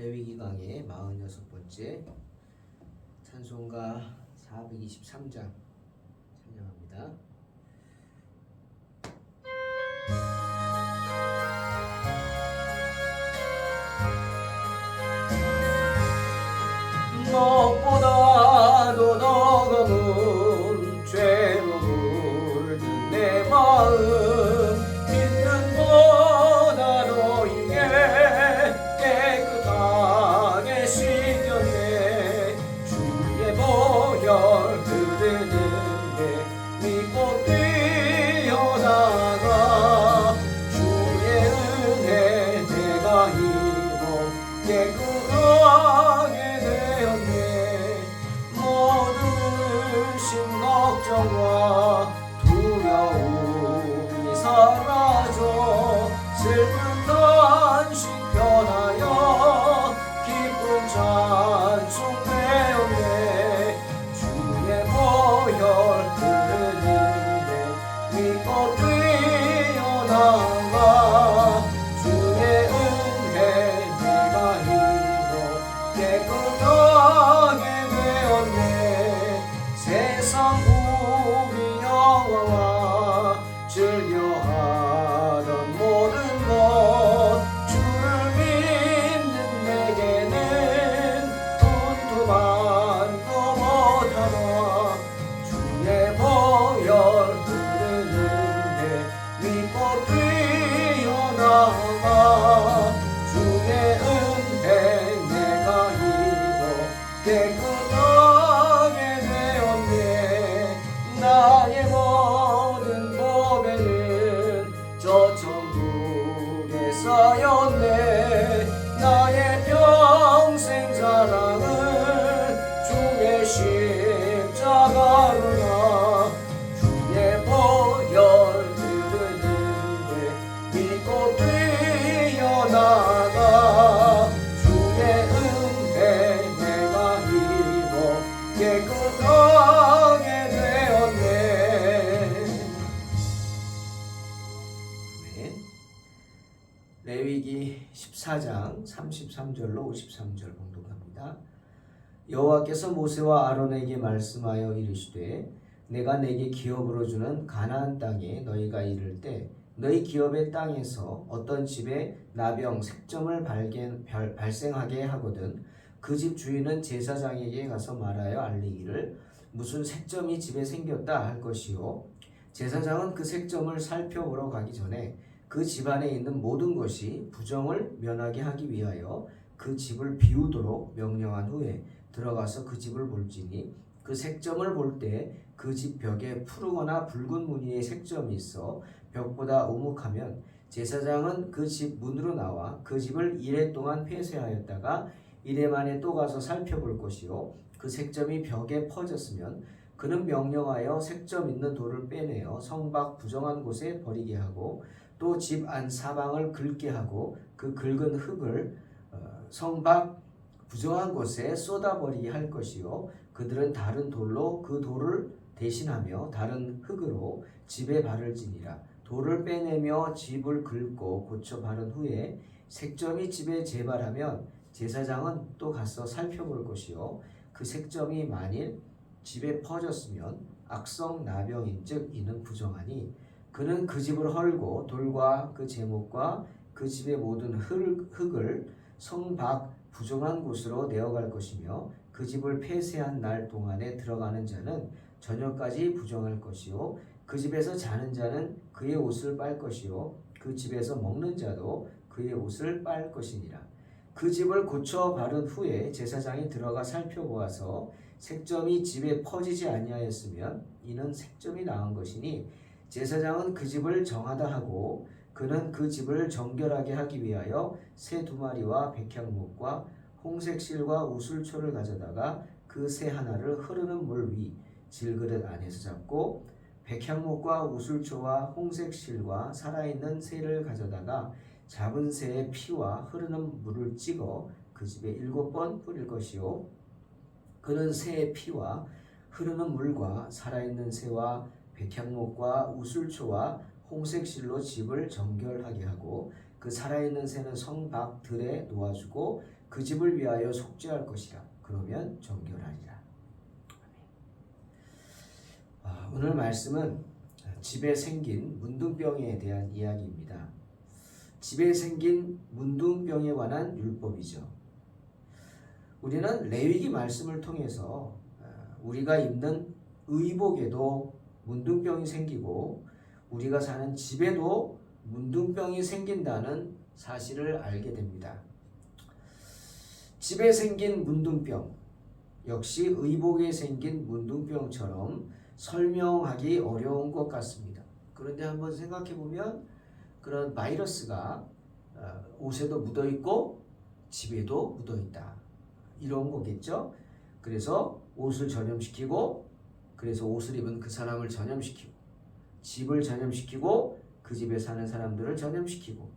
레위기 강의 46번째 찬송가 423장 찬양합니다. 무엇보다도 더 검은 죄로 물든 내 마음 믿는 보다 너에게 깨끗하게 씻겼네. 주의 보혈 흐르는데 믿고 뛰어나가 주의 은혜 내가 입어 깨끗하게 걱정과 두려움이 사라져 슬픈 단식 변하여 기쁨 찬송되었네. 주의 보혈 흐르는데 믿고 뛰어나가 주의 은혜 내가 힘써 깨끗하게 되었네. 세상 여호와와 즐겨하던 모든 것 주를 믿는 내게는 분투만도 못하나. 주의 보혈 흐르는데 믿고 뛰어나가 주의 은혜 내가 입어 깨끗하게 되었네. 나의 모든 보배는 저 천국에 쌓였네. 나의 평생 자랑은 주의 십자가로나. 주의 보혈 흐르는데 믿고 뛰어나가 주의 은혜 내가 입어 깨끗하게 레위기 14장 33절로 53절 봉독합니다. 여호와께서 모세와 아론에게 말씀하여 이르시되 내가 내게 기업으로 주는 가나안 땅에 너희가 이를 때 너희 기업의 땅에서 어떤 집에 나병 색점을 발생하게 하거든 그 집 주인은 제사장에게 가서 말하여 알리기를 무슨 색점이 집에 생겼다 할 것이요. 제사장은 그 색점을 살펴보러 가기 전에 그 집안에 있는 모든 것이 부정을 면하게 하기 위하여 그 집을 비우도록 명령한 후에 들어가서 그 집을 볼지니 그 색점을 볼 때 그 집 벽에 푸르거나 붉은 무늬의 색점이 있어 벽보다 오목하면 제사장은 그 집 문으로 나와 그 집을 이레 동안 폐쇄하였다가 이레 만에 또 가서 살펴볼 것이요. 그 색점이 벽에 퍼졌으면 그는 명령하여 색점 있는 돌을 빼내어 성 밖 부정한 곳에 버리게 하고 또 집 안 사방을 긁게 하고 그 긁은 흙을 성 밖 부정한 곳에 쏟아버리게 할 것이요. 그들은 다른 돌로 그 돌을 대신하며 다른 흙으로 집에 바를지니라. 돌을 빼내며 집을 긁고 고쳐 바른 후에 색점이 집에 재발하면 제사장은 또 가서 살펴볼 것이요. 그 색점이 만일 집에 퍼졌으면 악성 나병인즉 이는 부정하니 그는 그 집을 헐고 돌과 그 제목과 그 집의 모든 흙을 성 밖 부정한 곳으로 내어갈 것이며 그 집을 폐쇄한 날 동안에 들어가는 자는 저녁까지 부정할 것이요. 그 집에서 자는 자는 그의 옷을 빨 것이요. 그 집에서 먹는 자도 그의 옷을 빨 것이니라. 그 집을 고쳐 바른 후에 제사장이 들어가 살펴보아서 색점이 집에 퍼지지 아니하였으면 이는 색점이 나은 것이니 제사장은 그 집을 정하다 하고 그는 그 집을 정결하게 하기 위하여 새 2마리와 백향목과 홍색 실과 우슬초를 가져다가 그 새 하나를 흐르는 물 위 질그릇 안에서 잡고 백향목과 우슬초와 홍색 실과 살아있는 새를 가져다가 잡은 새의 피와 흐르는 물을 찍어 그 집에 7번 뿌릴 것이요. 그는 새의 피와 흐르는 물과 살아있는 새와 백향목과 우슬초와 홍색 실로 집을 정결하게 하고 그 살아있는 새는 성 밖 들에 놓아주고 그 집을 위하여 속죄할 것이라. 그러면 정결하리라. 오늘 말씀은 집에 생긴 문둥병에 대한 이야기입니다. 집에 생긴 문둥병에 관한 율법이죠. 우리는 레위기 말씀을 통해서 우리가 입는 의복에도 문둥병이 생기고 우리가 사는 집에도 문둥병이 생긴다는 사실을 알게 됩니다. 집에 생긴 문둥병 역시 의복에 생긴 문둥병처럼 설명하기 어려운 것 같습니다. 그런데 한번 생각해 보면 그런 바이러스가 옷에도 묻어 있고 집에도 묻어 있다. 이런 거겠죠. 그래서 옷을 전염시키고 그래서 옷을 입은 그 사람을 전염시키고 집을 전염시키고 그 집에 사는 사람들을 전염시키고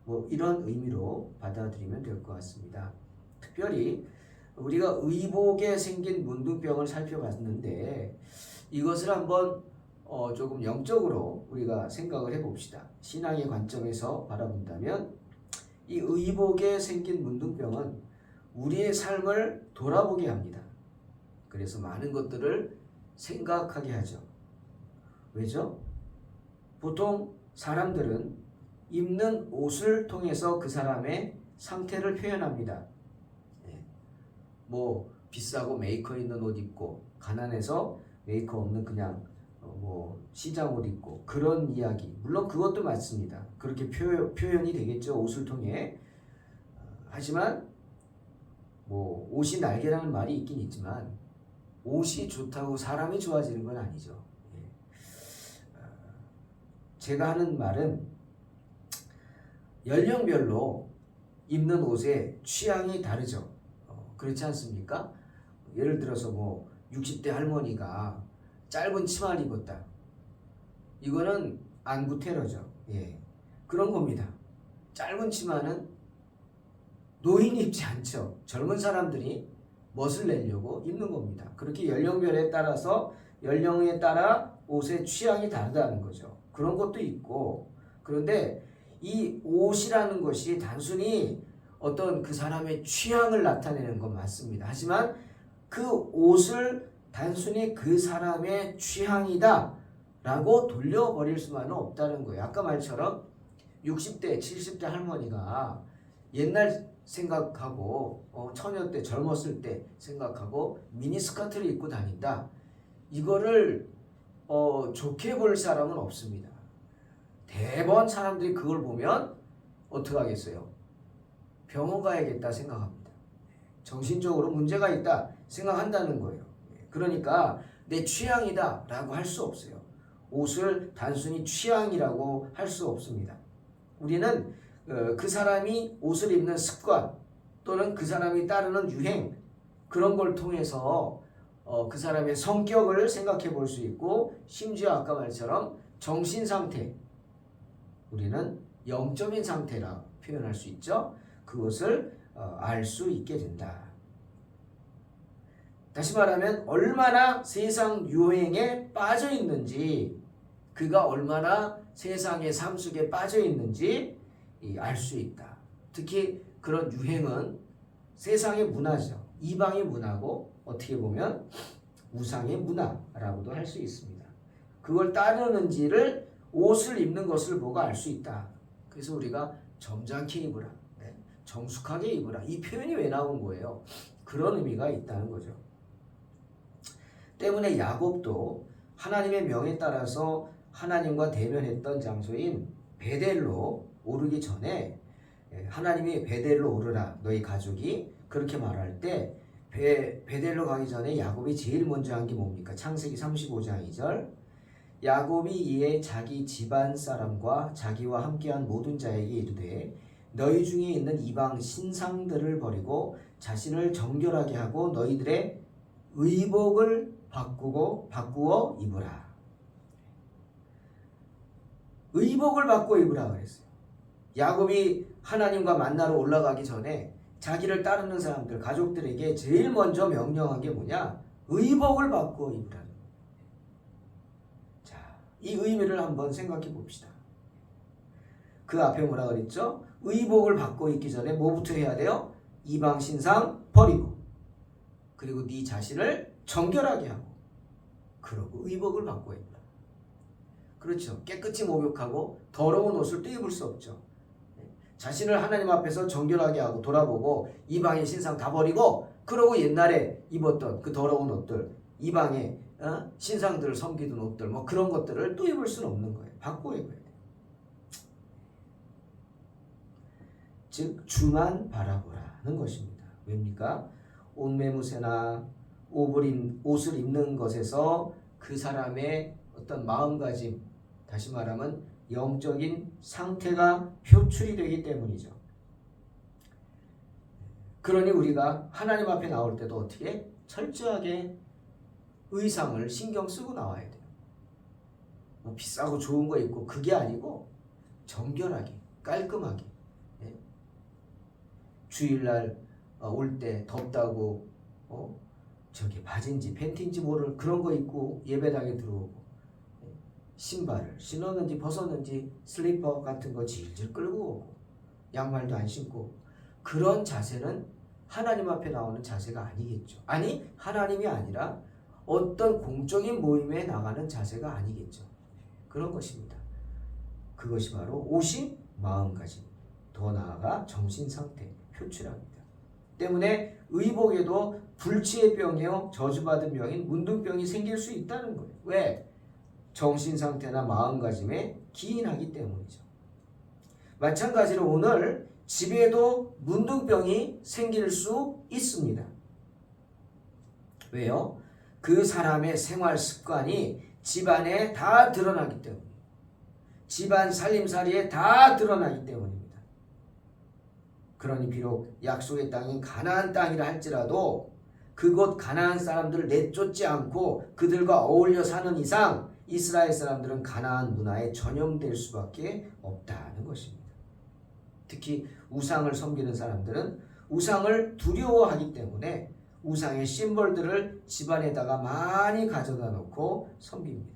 뭐 이런 의미로 받아들이면 될 것 같습니다. 특별히 우리가 의복에 생긴 문둥병을 살펴봤는데 이것을 한번 조금 영적으로 우리가 생각을 해봅시다. 신앙의 관점에서 바라본다면 이 의복에 생긴 문둥병은 우리의 삶을 돌아보게 합니다. 그래서 많은 것들을 생각하게 하죠. 왜죠? 보통 사람들은 입는 옷을 통해서 그 사람의 상태를 표현합니다. 뭐 비싸고 메이커 있는 옷 입고 가난해서 메이커 없는 그냥 뭐 시장 옷 입고 그런 이야기 물론 그것도 맞습니다. 그렇게 표현이 되겠죠. 옷을 통해. 하지만 뭐 옷이 날개라는 말이 있긴 있지만 옷이 좋다고 사람이 좋아지는 건 아니죠. 제가 하는 말은 연령별로 입는 옷의 취향이 다르죠. 그렇지 않습니까? 예를 들어서 뭐 60대 할머니가 짧은 치마를 입었다. 이거는 안구 테러죠. 그런 겁니다. 짧은 치마는 노인이 입지 않죠. 젊은 사람들이 멋을 내려고 입는 겁니다. 그렇게 연령별에 따라서 연령에 따라 옷의 취향이 다르다는 거죠. 그런 것도 있고 그런데 이 옷이라는 것이 단순히 어떤 그 사람의 취향을 나타내는 건 맞습니다. 하지만 그 옷을 단순히 그 사람의 취향이다 라고 돌려버릴 수만은 없다는 거예요. 아까 말처럼 60대, 70대 할머니가 옛날 생각하고 처녀 때 젊었을 때 생각하고 미니스커트를 입고 다닌다. 이거를 좋게 볼 사람은 없습니다. 대부분 사람들이 그걸 보면 어떻게 하겠어요? 병원 가야겠다 생각합니다. 정신적으로 문제가 있다 생각한다는 거예요. 그러니까 내 취향이다 라고 할 수 없어요. 옷을 단순히 취향이라고 할 수 없습니다. 우리는 그 사람이 옷을 입는 습관 또는 그 사람이 따르는 유행 그런 걸 통해서 그 사람의 성격을 생각해 볼 수 있고 심지어 아까 말처럼 정신 상태 우리는 영적인 상태라 표현할 수 있죠. 그것을 알 수 있게 된다. 다시 말하면 얼마나 세상 유행에 빠져 있는지 그가 얼마나 세상의 삶 속에 빠져 있는지 알 수 있다. 특히 그런 유행은 세상의 문화죠. 이방의 문화고 어떻게 보면 우상의 문화라고도 할 수 있습니다. 그걸 따르는지를 옷을 입는 것을 보고 알 수 있다. 그래서 우리가 점잖게 입으라, 정숙하게 입으라 이 표현이 왜 나온 거예요? 그런 의미가 있다는 거죠. 때문에 야곱도 하나님의 명에 따라서 하나님과 대면했던 장소인 베델로 오르기 전에 하나님이 베델로 오르라 너희 가족이 그렇게 말할 때 베델로 가기 전에 야곱이 제일 먼저 한 게 뭡니까? 창세기 35장 2절 야곱이 이에 자기 집안 사람과 자기와 함께한 모든 자에게 이르되 너희 중에 있는 이방 신상들을 버리고 자신을 정결하게 하고 너희들의 의복을 바꾸어 입으라. 의복을 바꾸어 입으라 그랬어요. 야곱이 하나님과 만나러 올라가기 전에 자기를 따르는 사람들, 가족들에게 제일 먼저 명령한 게 뭐냐? 의복을 바꾸어 입으라. 자, 이 의미를 한번 생각해 봅시다. 그 앞에 뭐라 그랬죠? 의복을 받고 있기 전에 뭐부터 해야 돼요? 이방 신상 버리고, 그리고 네 자신을 정결하게 하고, 그러고 의복을 받고 있다. 그렇죠. 깨끗이 목욕하고 더러운 옷을 또 입을 수 없죠. 자신을 하나님 앞에서 정결하게 하고 돌아보고 이방의 신상 다 버리고, 그러고 옛날에 입었던 그 더러운 옷들, 이방의 신상들을 섬기던 옷들, 뭐 그런 것들을 또 입을 수는 없는 거예요. 바꿔 입어야 돼요. 즉 주만 바라보라는 것입니다. 왜입니까? 옷매무새나 옷을 입는 것에서 그 사람의 어떤 마음가짐, 다시 말하면 영적인 상태가 표출이 되기 때문이죠. 그러니 우리가 하나님 앞에 나올 때도 어떻게 철저하게 의상을 신경 쓰고 나와야 돼요. 뭐 비싸고 좋은 거 입고 그게 아니고 정결하게, 깔끔하게. 주일날 올 때 덥다고 저기 바지인지 팬티인지 모를 그런 거 입고 예배당에 들어오고, 신발을 신었는지 벗었는지 슬리퍼 같은 거 질질 끌고 오고, 양말도 안 신고, 그런 자세는 하나님 앞에 나오는 자세가 아니겠죠. 아니, 하나님이 아니라 어떤 공적인 모임에 나가는 자세가 아니겠죠. 그런 것입니다. 그것이 바로 옷이 마음가짐, 더 나아가 정신상태 표출합니다. 때문에 의복에도 불치의 병이요 저주받은 병인 문둥병이 생길 수 있다는 거예요. 왜? 정신상태나 마음가짐에 기인하기 때문이죠. 마찬가지로 오늘 집에도 문둥병이 생길 수 있습니다. 왜요? 그 사람의 생활 습관이 집안에 다 드러나기 때문에, 집안 살림살이에 다 드러나기 때문입니다. 그러니 비록 약속의 땅이 가나안 땅이라 할지라도 그곳 가나안 사람들을 내쫓지 않고 그들과 어울려 사는 이상 이스라엘 사람들은 가나안 문화에 전염될 수밖에 없다는 것입니다. 특히 우상을 섬기는 사람들은 우상을 두려워하기 때문에 우상의 심볼들을 집안에다가 많이 가져다 놓고 섬깁니다.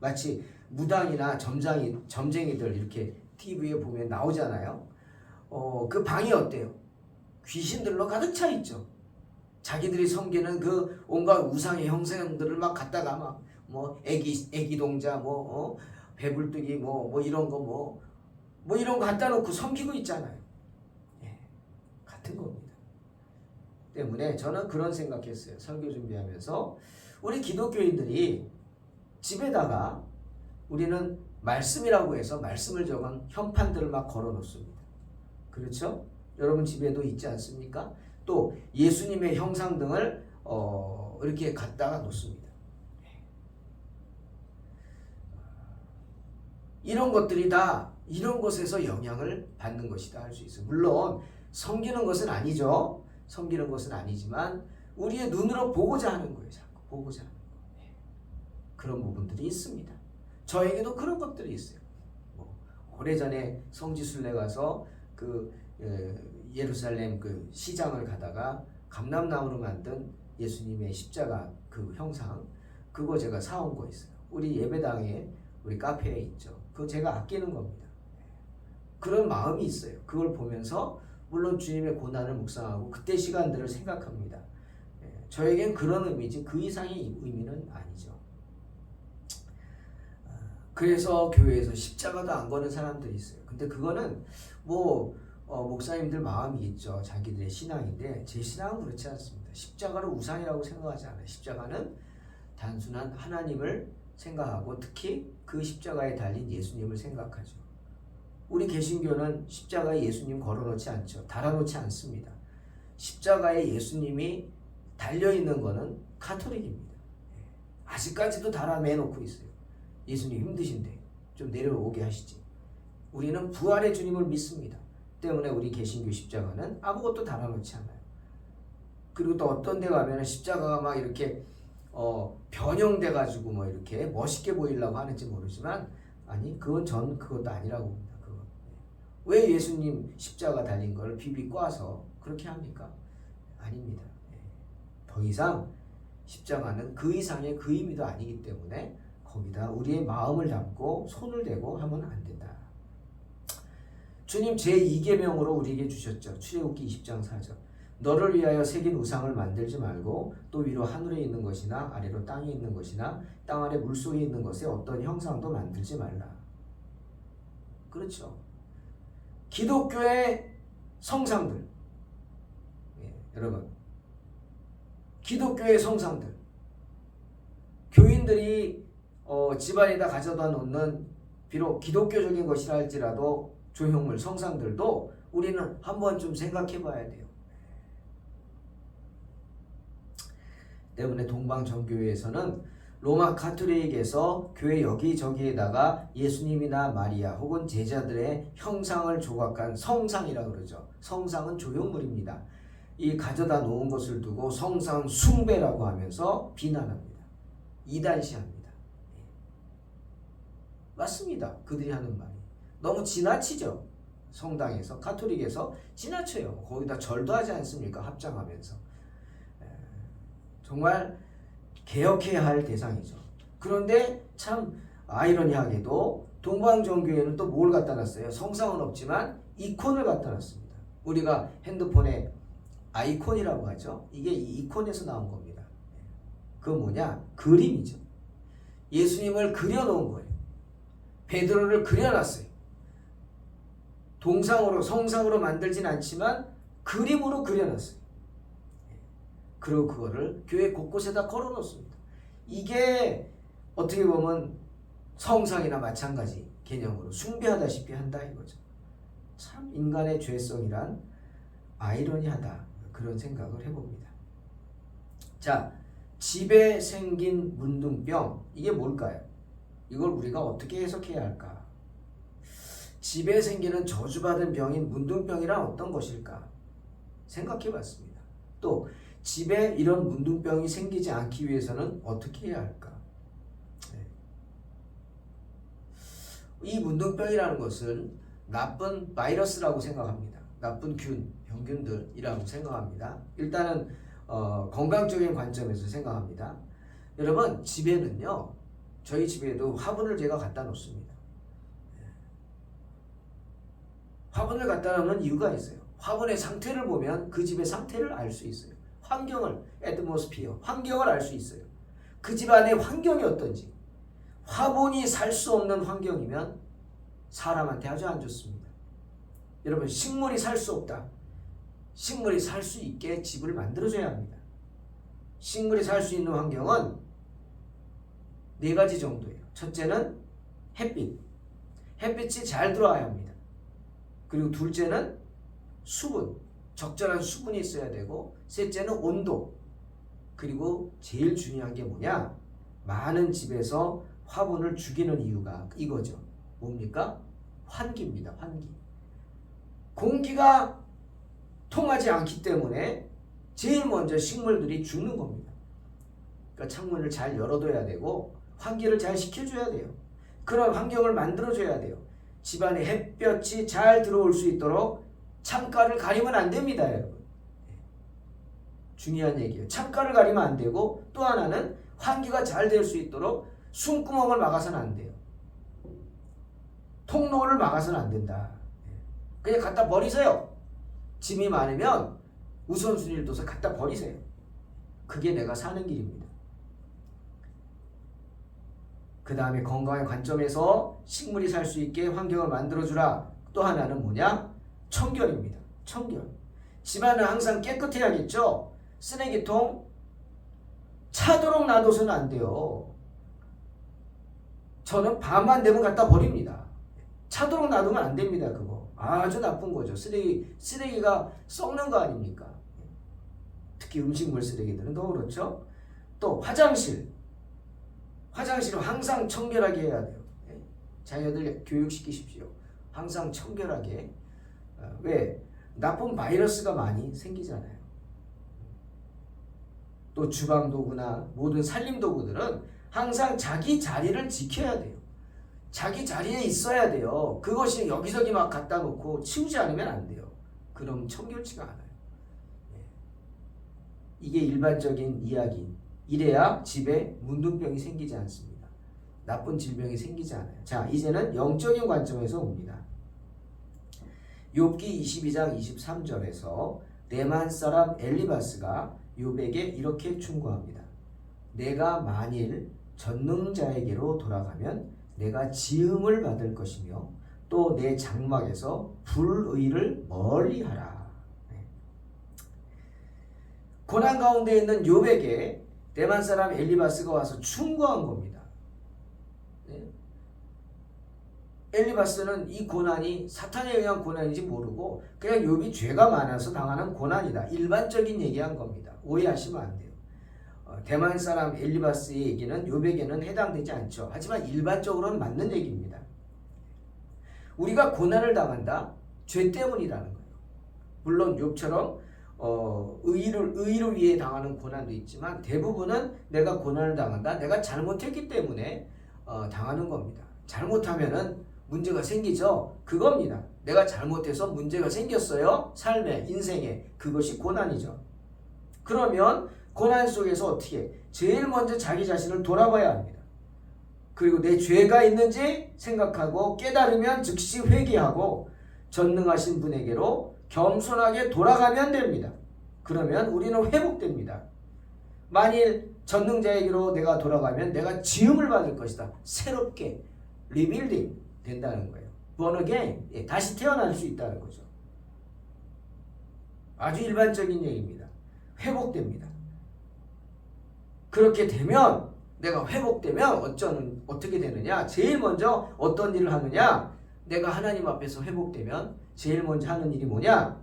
마치 무당이나 점쟁이들 이렇게 TV에 보면 나오잖아요. 그 방이 어때요? 귀신들로 가득 차 있죠. 자기들이 섬기는 그 온갖 우상의 형상들을 막 갖다가 막 뭐 애기 동자 배불뚝이 뭐 이런 거 뭐 이런 거 갖다 놓고 섬기고 있잖아요. 예, 같은 겁니다. 때문에 저는 그런 생각했어요. 설교 준비하면서 우리 기독교인들이 집에다가 우리는 말씀이라고 해서 말씀을 적은 현판들을 막 걸어 놓습니다. 그렇죠? 여러분 집에도 있지 않습니까? 또 예수님의 형상 등을 이렇게 갖다가 놓습니다. 이런 것들이 다 이런 것에서 영향을 받는 것이다 할 수 있어요. 물론 섬기는 것은 아니죠. 섬기는 것은 아니지만 우리의 눈으로 보고자 하는 거예요. 자꾸 보고자 하는 거예요. 그런 부분들이 있습니다. 저에게도 그런 것들이 있어요. 오래전에 성지순례 가서 그 예루살렘 그 시장을 가다가 감람나무로 만든 예수님의 십자가 그 형상, 그거 제가 사온 거 있어요. 우리 예배당에 우리 카페에 있죠. 그거 제가 아끼는 겁니다. 그런 마음이 있어요. 그걸 보면서 물론 주님의 고난을 묵상하고 그때 시간들을 생각합니다. 저에겐 그런 의미지 그 이상의 의미는 아니죠. 그래서 교회에서 십자가도 안 거는 사람들이 있어요. 근데 그거는 목사님들 마음이 있죠. 자기들의 신앙인데 제 신앙은 그렇지 않습니다. 십자가를 우상이라고 생각하지 않아요. 십자가는 단순한 하나님을 생각하고 특히 그 십자가에 달린 예수님을 생각하죠. 우리 개신교는 십자가에 예수님 걸어놓지 않죠. 달아놓지 않습니다. 십자가에 예수님이 달려있는 것은 카톨릭입니다. 아직까지도 달아매놓고 있어요. 예수님 힘드신데 좀 내려오게 하시지. 우리는 부활의 주님을 믿습니다. 때문에 우리 개신교 십자가는 아무것도 달아놓지 않아요. 그리고 또 어떤 데 가면 십자가가 막 이렇게 변형돼 가지고 뭐 이렇게 멋있게 보이려고 하는지 모르지만 아니 그건 그것도 아니라고 봅니다. 그건. 왜 예수님 십자가 달린 걸 비비 꽈서 그렇게 합니까? 아닙니다. 더 이상 십자가는 그 이상의 그 의미도 아니기 때문에 거기다 우리의 마음을 담고 손을 대고 하면 안 된다. 주님 제2계명으로 우리에게 주셨죠. 출애굽기 20장 4절. 너를 위하여 새긴 우상을 만들지 말고 또 위로 하늘에 있는 것이나 아래로 땅에 있는 것이나 땅 아래 물속에 있는 것에 어떤 형상도 만들지 말라. 그렇죠. 기독교의 성상들, 여러분, 기독교의 성상들, 교인들이 집안에다 가져다 놓는 비록 기독교적인 것이라 할지라도 조형물, 성상들도 우리는 한번 좀 생각해 봐야 돼요. 때문에 동방정교회에서는 로마 가톨릭에서 교회 여기저기에다가 예수님이나 마리아 혹은 제자들의 형상을 조각한 성상이라고 그러죠. 성상은 조형물입니다. 이 가져다 놓은 것을 두고 성상 숭배라고 하면서 비난합니다. 이단시합니다. 맞습니다. 그들이 하는 말이. 너무 지나치죠. 성당에서, 가톨릭에서 지나쳐요. 거기다 절도 하지 않습니까? 합장하면서. 정말 개혁해야 할 대상이죠. 그런데 참 아이러니하게도 동방정교회는 또 뭘 갖다 놨어요? 성상은 없지만 이콘을 갖다 놨습니다. 우리가 핸드폰에 아이콘이라고 하죠. 이게 이 이콘에서 나온 겁니다. 그건 뭐냐? 그림이죠. 예수님을 그려놓은 거예요. 베드로를 그려놨어요. 동상으로, 성상으로 만들진 않지만 그림으로 그려놨어요. 그리고 그거를 교회 곳곳에다 걸어놓습니다. 이게 어떻게 보면 성상이나 마찬가지 개념으로 숭배하다시피 한다 이거죠. 참 인간의 죄성이란 아이러니하다, 그런 생각을 해봅니다. 자, 집에 생긴 문둥병, 이게 뭘까요? 이걸 우리가 어떻게 해석해야 할까? 집에 생기는 저주받은 병인 문둥병이란 어떤 것일까? 생각해 봤습니다. 또 집에 이런 문둥병이 생기지 않기 위해서는 어떻게 해야 할까? 이 문둥병이라는 것은 나쁜 바이러스라고 생각합니다. 나쁜 균, 병균들이라고 생각합니다. 일단은 건강적인 관점에서 생각합니다. 여러분, 집에는요, 저희 집에도 화분을 제가 갖다 놓습니다. 화분을 갖다 놓는 이유가 있어요. 화분의 상태를 보면 그 집의 상태를 알 수 있어요. 환경을, 애트모스피어, 환경을 알 수 있어요. 그 집 안의 환경이 어떤지. 화분이 살 수 없는 환경이면 사람한테 아주 안 좋습니다. 여러분, 식물이 살 수 없다. 식물이 살 수 있게 집을 만들어줘야 합니다. 식물이 살 수 있는 환경은 4가지 정도예요. 첫째는 햇빛. 햇빛이 잘 들어와야 합니다. 그리고 둘째는 수분. 적절한 수분이 있어야 되고, 셋째는 온도. 그리고 제일 중요한 게 뭐냐? 많은 집에서 화분을 죽이는 이유가 이거죠. 뭡니까? 환기입니다. 환기. 공기가 통하지 않기 때문에 제일 먼저 식물들이 죽는 겁니다. 그러니까 창문을 잘 열어둬야 되고 환기를 잘 시켜줘야 돼요. 그런 환경을 만들어줘야 돼요. 집안에 햇볕이 잘 들어올 수 있도록 창가를 가리면 안 됩니다, 여러분. 중요한 얘기예요. 창가를 가리면 안 되고, 또 하나는 환기가 잘 될 수 있도록 숨구멍을 막아서는 안 돼요. 통로를 막아서는 안 된다. 그냥 갖다 버리세요. 짐이 많으면 우선순위를 둬서 갖다 버리세요. 그게 내가 사는 길입니다. 그 다음에 건강의 관점에서 식물이 살 수 있게 환경을 만들어주라. 또 하나는 뭐냐? 청결입니다. 청결. 집안은 항상 깨끗해야겠죠? 쓰레기통 차도록 놔둬서는 안 돼요. 저는 밤만 되면 갖다 버립니다. 차도록 놔두면 안 됩니다. 그거 아주 나쁜 거죠. 쓰레기가 썩는 거 아닙니까? 특히 음식물 쓰레기들은 더 그렇죠. 또 화장실은 항상 청결하게 해야 돼요. 자녀들 교육시키십시오. 항상 청결하게. 왜? 나쁜 바이러스가 많이 생기잖아요. 또 주방도구나 모든 살림도구들은 항상 자기 자리를 지켜야 돼요. 자기 자리에 있어야 돼요. 그것이 여기저기 막 갖다 놓고 치우지 않으면 안 돼요. 그럼 청결치가 않아요. 이게 일반적인 이야기. 이래야 집에 문둥병이 생기지 않습니다. 나쁜 질병이 생기지 않아요. 자, 이제는 영적인 관점에서 봅니다. 욥기 22장 23절에서 대만 사람 엘리바스가 욥에게 이렇게 충고합니다. 내가 만일 전능자에게로 돌아가면 내가 지음을 받을 것이며 또 내 장막에서 불의를 멀리하라. 고난 가운데 있는 욥에게 대만 사람 엘리바스가 와서 충고한 겁니다. 엘리바스는 이 고난이 사탄에 의한 고난인지 모르고 그냥 욥이 죄가 많아서 당하는 고난이다. 일반적인 얘기한 겁니다. 오해하시면 안 돼요. 대만 사람 엘리바스의 얘기는 욥에게는 해당되지 않죠. 하지만 일반적으로는 맞는 얘기입니다. 우리가 고난을 당한다? 죄 때문이라는 거예요. 물론 욥처럼 의를 위해 당하는 고난도 있지만 대부분은 내가 고난을 당한다. 내가 잘못했기 때문에 당하는 겁니다. 잘못하면은 문제가 생기죠. 그겁니다. 내가 잘못해서 문제가 생겼어요. 삶에, 인생에. 그것이 고난이죠. 그러면 고난 속에서 어떻게? 제일 먼저 자기 자신을 돌아봐야 합니다. 그리고 내 죄가 있는지 생각하고 깨달으면 즉시 회개하고 전능하신 분에게로 겸손하게 돌아가면 됩니다. 그러면 우리는 회복됩니다. 만일 전능자에게로 내가 돌아가면 내가 지음을 받을 것이다. 새롭게 리빌딩 된다는 거예요. born again, 다시 태어날 수 있다는 거죠. 아주 일반적인 얘기입니다. 회복됩니다. 그렇게 되면 내가 회복되면 어떻게 되느냐? 제일 먼저 어떤 일을 하느냐? 내가 하나님 앞에서 회복되면 제일 먼저 하는 일이 뭐냐?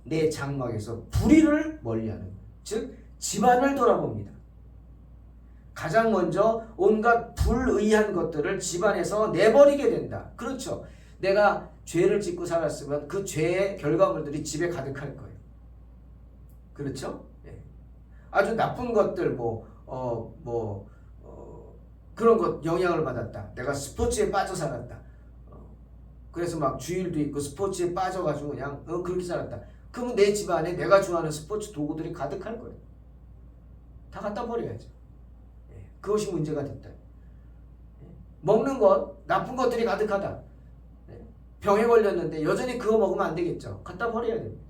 내 장막에서 불의를 멀리하는 거예요. 즉 집안을 돌아봅니다. 가장 먼저 온갖 불의한 것들을 집안에서 내버리게 된다. 그렇죠. 내가 죄를 짓고 살았으면 그 죄의 결과물들이 집에 가득할 거예요. 그렇죠? 예. 아주 나쁜 것들 그런 것 영향을 받았다. 내가 스포츠에 빠져 살았다. 그래서 막 주일도 있고 스포츠에 빠져가지고 그냥 그렇게 살았다. 그러면 내 집안에 내가 좋아하는 스포츠 도구들이 가득할 거예요. 다 갖다 버려야죠. 그것이 문제가 됐다. 먹는 것, 나쁜 것들이 가득하다. 병에 걸렸는데 여전히 그거 먹으면 안 되겠죠. 갖다 버려야 됩니다.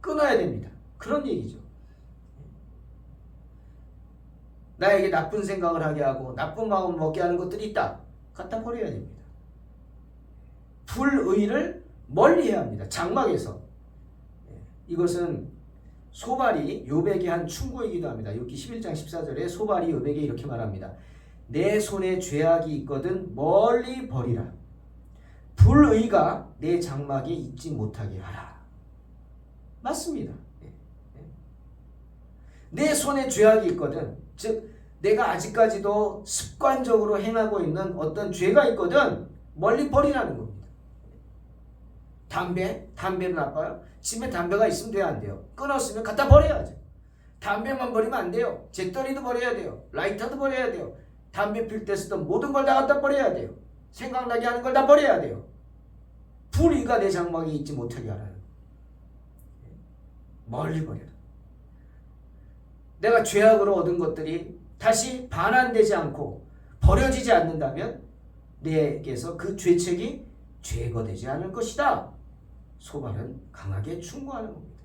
끊어야 됩니다. 그런 얘기죠. 나에게 나쁜 생각을 하게 하고 나쁜 마음을 먹게 하는 것들이 있다. 갖다 버려야 됩니다. 불의를 멀리해야 합니다. 장막에서. 이것은 소발이 욥에게 한 충고이기도 합니다. 욥기 11장 14절에 소발이 욥에게 이렇게 말합니다. 내 손에 죄악이 있거든 멀리 버리라. 불의가 내 장막에 있지 못하게 하라. 맞습니다. 내 손에 죄악이 있거든, 즉 내가 아직까지도 습관적으로 행하고 있는 어떤 죄가 있거든 멀리 버리라는 겁니다. 담배는 나빠요? 집에 담배가 있으면 돼야 안 돼요? 끊었으면 갖다 버려야죠. 담배만 버리면 안 돼요. 재떨이도 버려야 돼요. 라이터도 버려야 돼요. 담배 필 때 쓰던 모든 걸 다 갖다 버려야 돼요. 생각나게 하는 걸 다 버려야 돼요. 불의가 내 장막에 있지 못하게 하라는. 멀리 버려라. 내가 죄악으로 얻은 것들이 다시 반환되지 않고 버려지지 않는다면 내게서 그 죄책이 제거되지 않을 것이다. 소발은 강하게 충고하는 겁니다.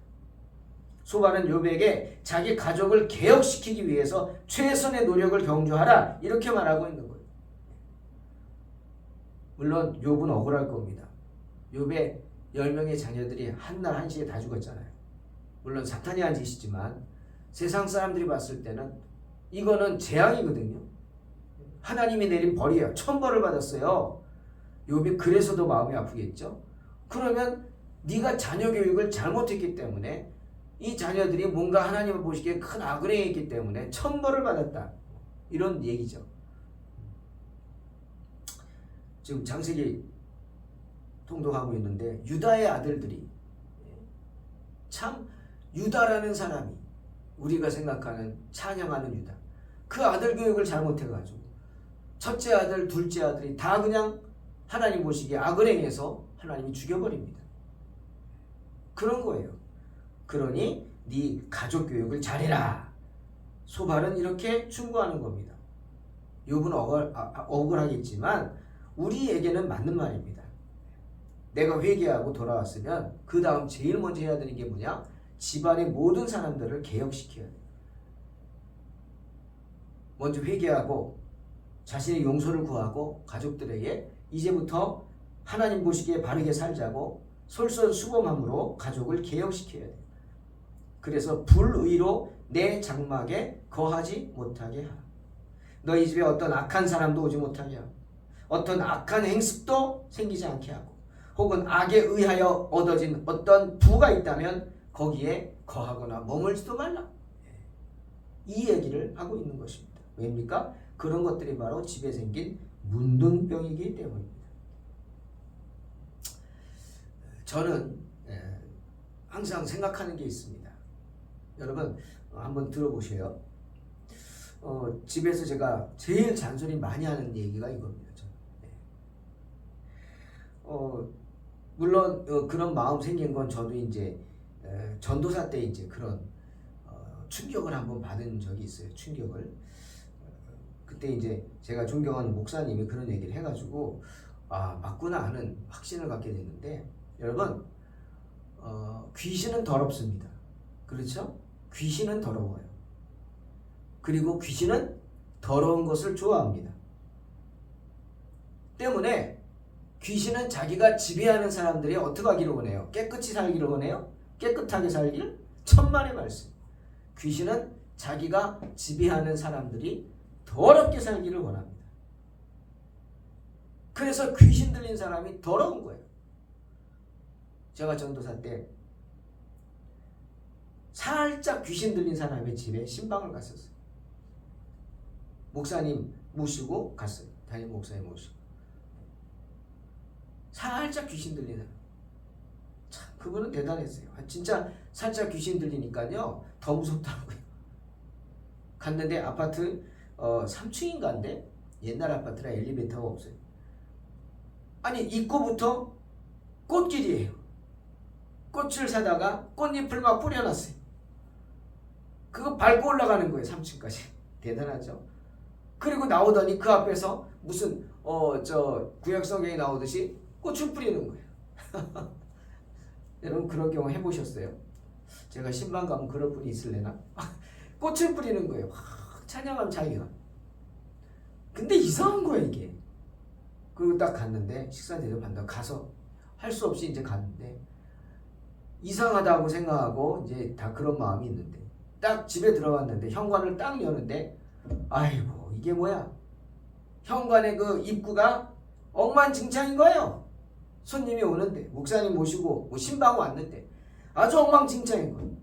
소발은 욥에게 자기 가족을 개혁시키기 위해서 최선의 노력을 경주하라 이렇게 말하고 있는 거예요. 물론 욥은 억울할 겁니다. 욥의 10명의 자녀들이 한날 한시에 다 죽었잖아요. 물론 사탄이 한 짓이지만 세상 사람들이 봤을 때는 이거는 재앙이거든요. 하나님이 내린 벌이에요. 천벌을 받았어요. 욥이 그래서도 마음이 아프겠죠. 그러면 네가 자녀 교육을 잘못했기 때문에 이 자녀들이 뭔가 하나님을 보시기에 큰 악을 행했기 때문에 천벌을 받았다. 이런 얘기죠. 지금 창세기 통독하고 있는데 유다의 아들들이 참 유다라는 사람이 우리가 생각하는 찬양하는 유다 그 아들 교육을 잘못해가지고 첫째 아들 둘째 아들이 다 그냥 하나님 보시기에 악을 행해서 하나님이 죽여버립니다. 그런 거예요. 그러니 네 가족 교육을 잘해라. 소발은 이렇게 충고하는 겁니다. 욥은 억울하겠지만 우리에게는 맞는 말입니다. 내가 회개하고 돌아왔으면 그 다음 제일 먼저 해야 되는 게 뭐냐? 집안의 모든 사람들을 개혁시켜야 돼. 먼저 회개하고 자신의 용서를 구하고 가족들에게 이제부터 하나님 보시기에 바르게 살자고 솔선수범함으로 가족을 개혁시켜야 돼. 그래서 불의로 내 장막에 거하지 못하게 하라. 너희 집에 어떤 악한 사람도 오지 못하게 하고 어떤 악한 행습도 생기지 않게 하고 혹은 악에 의하여 얻어진 어떤 부가 있다면 거기에 거하거나 머물지도 말라. 이 얘기를 하고 있는 것입니다. 왜입니까? 그런 것들이 바로 집에 생긴 문둥병이기 때문입니다. 저는 항상 생각하는 게 있습니다. 여러분 한번 들어보세요. 집에서 제가 제일 잔소리 많이 하는 얘기가 이겁니다. 물론 그런 마음 생긴 건 저도 이제 전도사 때 이제 그런 충격을 한번 받은 적이 있어요. 충격을. 그때 이제 제가 존경하는 목사님이 그런 얘기를 해가지고 아 맞구나 하는 확신을 갖게 됐는데 여러분 귀신은 더럽습니다. 그렇죠? 귀신은 더러워요. 그리고 귀신은 더러운 것을 좋아합니다. 때문에 귀신은 자기가 지배하는 사람들이 어떻게 하기를 원해요? 깨끗이 살기를 원해요? 깨끗하게 살길? 천만의 말씀. 귀신은 자기가 지배하는 사람들이 더럽게 살기를 원합니다. 그래서 귀신 들린 사람이 더러운 거예요. 제가 전도사 때 살짝 귀신 들린 사람의 집에 신방을 갔었어요. 목사님 모시고 갔어요. 담임 목사님 모시고. 살짝 귀신 들리는. 참 그분은 대단했어요. 진짜 살짝 귀신 들리니까요. 더 무섭더라고요. 갔는데 아파트 3층인가인데 옛날 아파트라 엘리베이터가 없어요. 아니 입구부터 꽃길이에요. 꽃을 사다가 꽃잎을 막 뿌려놨어요. 그거 밟고 올라가는 거예요. 3층까지. 대단하죠. 그리고 나오더니 그 앞에서 무슨 구약성경에 나오듯이 꽃을 뿌리는 거예요. 여러분 그런 경우 해보셨어요? 제가 신방 가면 그럴 분이 있을래나? 꽃을 뿌리는 거예요. 찬양하면 자기가. 근데 이상한 거야 이게. 그리고 딱 갔는데 식사 대접한다고 가서 할 수 없이 이제 갔는데 이상하다고 생각하고 이제 다 그런 마음이 있는데 딱 집에 들어갔는데 현관을 딱 여는데 아이고 이게 뭐야? 현관의 그 입구가 엉망진창인 거예요. 손님이 오는데 목사님 모시고 뭐 신방 왔는데 아주 엉망진창인 거예요.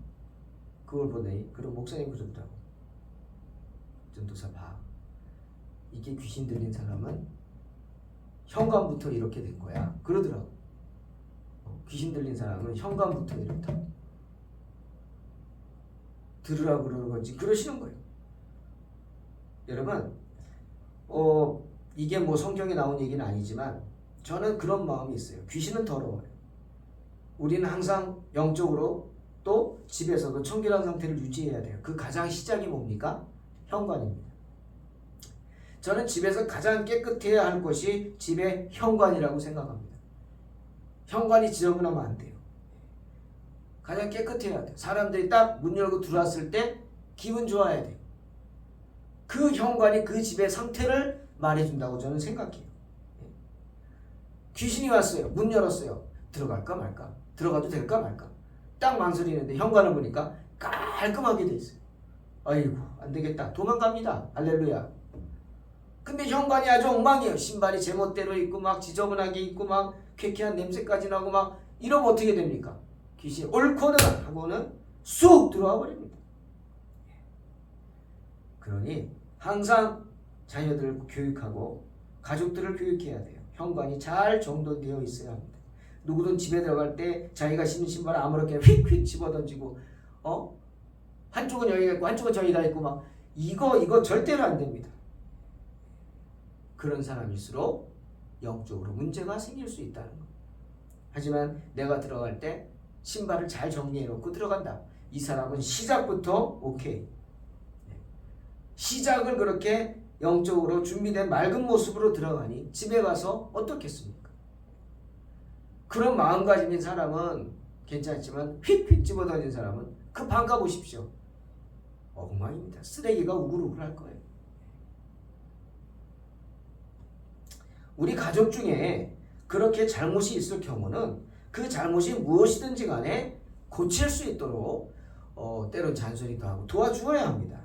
그걸 보더니 그럼 목사님 그러더라고. 전도사 봐. 이게 귀신 들린 사람은 현관부터 이렇게 된 거야. 그러더라고. 귀신 들린 사람은 현관부터 이렇다. 들으라고 그러는 건지 그러시는 거예요. 여러분 이게 뭐 성경에 나온 얘기는 아니지만 저는 그런 마음이 있어요. 귀신은 더러워요. 우리는 항상 영적으로 또 집에서도 청결한 상태를 유지해야 돼요. 그 가장 시작이 뭡니까? 현관입니다. 저는 집에서 가장 깨끗해야 할 것이 집의 현관이라고 생각합니다. 현관이 지저분하면 안 돼요. 가장 깨끗해야 돼요. 사람들이 딱 문 열고 들어왔을 때 기분 좋아야 돼요. 그 현관이 그 집의 상태를 말해준다고 저는 생각해요. 귀신이 왔어요. 문 열었어요. 들어갈까 말까? 들어가도 될까 말까? 딱 망설이는데 현관을 보니까 깔끔하게 돼 있어요. 아이고 안 되겠다. 도망갑니다. 할렐루야. 근데 현관이 아주 엉망이에요. 신발이 제멋대로 있고 막 지저분하게 있고 막 쾌쾌한 냄새까지 나고 막 이러면 어떻게 됩니까? 귀신이 옳거든 하고는 쑥 들어와 버립니다. 그러니 항상 자녀들을 교육하고 가족들을 교육해야 돼요. 현관이 잘 정돈되어 있어야 합니다. 누구든 집에 들어갈 때 자기가 신는 신발을 아무렇게나 휙휙 집어던지고 한쪽은 여기가 있고 한쪽은 저기가 있고 막 이거 절대로 안 됩니다. 그런 사람일수록 영적으로 문제가 생길 수 있다는 것. 하지만 내가 들어갈 때 신발을 잘 정리해 놓고 들어간다. 이 사람은 시작부터 오케이. 시작을 그렇게 영적으로 준비된 맑은 모습으로 들어가니 집에 가서 어떻겠습니까? 그런 마음가짐인 사람은 괜찮지만 휙휙 집어던진 사람은 그 방가 보십시오. 엉망입니다. 쓰레기가 우글우글할 거예요. 우리 가족 중에 그렇게 잘못이 있을 경우는 그 잘못이 무엇이든지 간에 고칠 수 있도록 때론 잔소리도 하고 도와주어야 합니다.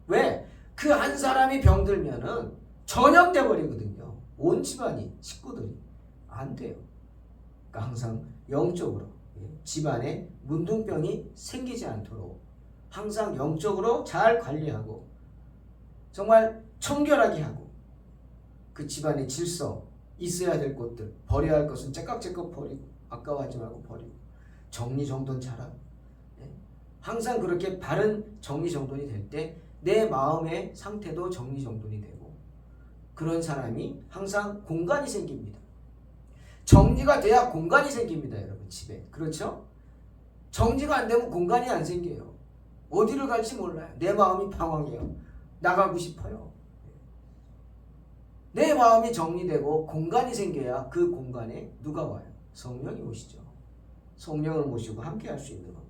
왜? 그 한 사람이 병들면은 전염돼 버리거든요. 온 집안이, 식구들이. 안 돼요. 그러니까 항상 영적으로 집안에 문둥병이 생기지 않도록 항상 영적으로 잘 관리하고 정말 청결하게 하고 그 집안의 질서, 있어야 될 것들, 버려야 할 것은 째깍째깍 버리고 아까워하지 말고 버리고 정리정돈 잘하고 항상 그렇게 바른 정리정돈이 될 때 내 마음의 상태도 정리정돈이 되고 그런 사람이 항상 공간이 생깁니다. 정리가 돼야 공간이 생깁니다. 여러분 집에. 그렇죠? 정리가 안 되면 공간이 안 생겨요. 어디를 갈지 몰라요. 내 마음이 방황해요. 나가고 싶어요. 내 마음이 정리되고 공간이 생겨야 그 공간에 누가 와요? 성령이 오시죠. 성령을 모시고 함께 할 수 있는 겁니다.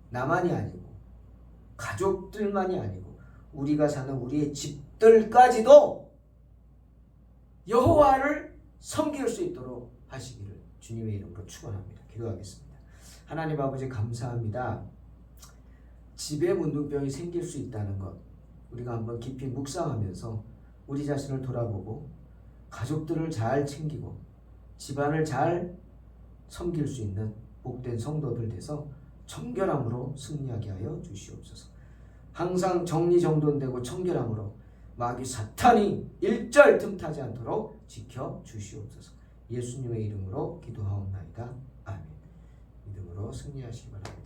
나만이 아니고 가족들만이 아니고 우리가 사는 우리의 집들까지도 여호와를 섬길 수 있도록 하시기를 주님의 이름으로 축원합니다. 기도하겠습니다. 하나님 아버지 감사합니다. 집에 문둥병이 생길 수 있다는 것 우리가 한번 깊이 묵상하면서 우리 자신을 돌아보고 가족들을 잘 챙기고 집안을 잘 섬길 수 있는 복된 성도들 돼서 청결함으로 승리하게 하여 주시옵소서. 항상 정리정돈되고 청결함으로 마귀 사탄이 일절 틈타지 않도록 지켜 주시옵소서. 예수님의 이름으로 기도하옵나이다. 아멘. 믿음으로 승리하시기 바랍니다.